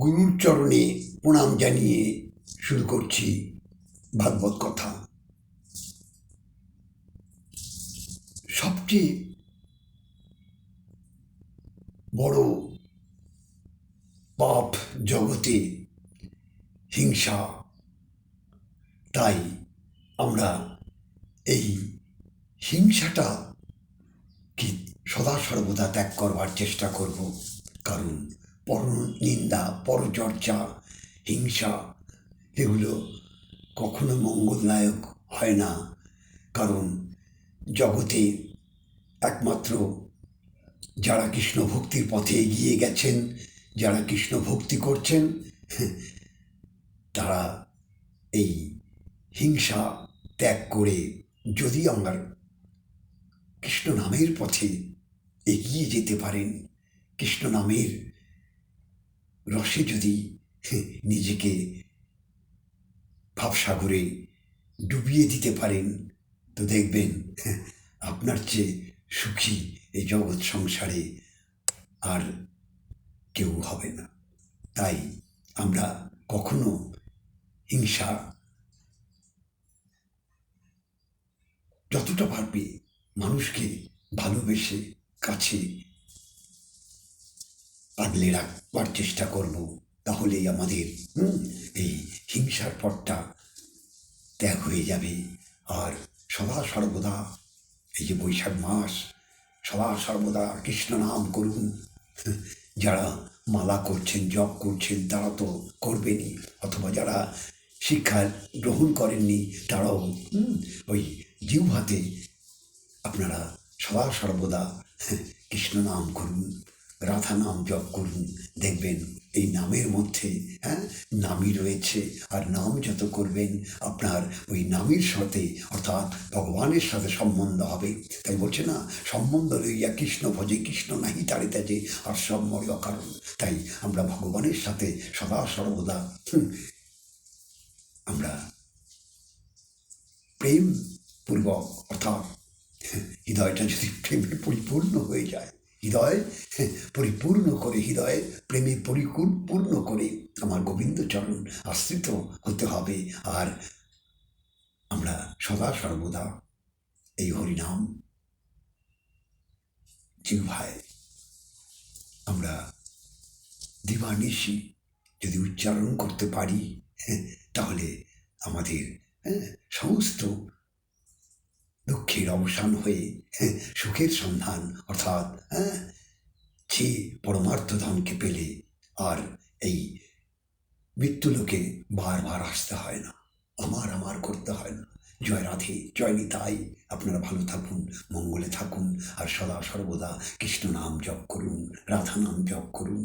গুরুর চরণে প্রণাম জানিয়ে শুরু করছি ভাগবত কথা। সবচেয়ে বড় পাপ জগতে হিংসা। তাই আমরা এই হিংসাটা কি সদা সর্বদা ত্যাগ করবার চেষ্টা করব। কারণ পরনিন্দা, পরচর্চা, হিংসা এগুলো কখনো মঙ্গলদায়ক হয় না। কারণ জগতে একমাত্র যারা কৃষ্ণ ভক্তির পথে এগিয়ে গেছেন, যারা কৃষ্ণ ভক্তি করছেন, তারা এই হিংসা ত্যাগ করে যদি আমার কৃষ্ণ নামের পথে এগিয়ে যেতে পারেন, কৃষ্ণ নামের রসে যদি নিজেকে ভাবসাগরে ডুবিয়ে দিতে পারেন, তো দেখবেন আপনার চেয়ে সুখী এই জগৎ সংসারে আর কেউ হবে না। তাই আমরা কখনো হিংসা যতটা পারবে মানুষকে ভালোবেসে কাছে আগলে রাখবার চেষ্টা করব। তাহলেই আমাদের এই হিংসার পথটা ত্যাগ হয়ে যাবে। আর সদা সর্বদা এই যে বৈশাখ মাস, সদা সর্বদা কৃষ্ণ নাম করুন। যারা মালা করছেন, জপ করছেন, তারা তো করবেনই, অথবা যারা শিক্ষা গ্রহণ করেননি তারাও ওই জিহ্বাতে আপনারা সদা সর্বদা কৃষ্ণ নাম করুন, রাধা নাম জপ করুন। দেখবেন এই নামের মধ্যে নামই রয়েছে। আর নাম যত করবেন আপনার ওই নামের সাথে, অর্থাৎ ভগবানের সাথে সম্বন্ধ হবে। তাই বলছে না, সম্বন্ধ লইয়া কৃষ্ণ ভজে, কৃষ্ণ নাহি তারে ত্যাজে, আর সব মরে অকারণ। তাই আমরা ভগবানের সাথে সদা সর্বদা আমরা প্রেম পূর্বক, অর্থাৎ হৃদয়টা যদি প্রেমে পরিপূর্ণ হয়ে যায়, হৃদয় পরিপূর্ণ করে, হৃদয়ে প্রেমে পরিপূর্ণ করে আমার গোবিন্দচরণ আশ্রিত হতে হবে। আর আমরা সদা সর্বদা এই হরিনাম জিহ্বায় আমরা দিবানিশি যদি উচ্চারণ করতে পারি, তাহলে আমাদের সমস্ত দুঃখের অবসান হয়ে সুখের সন্ধান, অর্থাৎ যে পরমার্থ ধামকে পেলে আর এই মৃত্যুলোকে বারবার আসতে হয় না, আমার করতে হয় না। জয় রাধে, জয় নিতাই। আপনারা ভালো থাকুন, মঙ্গলে থাকুন, আর সদা সর্বদা কৃষ্ণ নাম জপ করুন, রাধা নাম জপ করুন।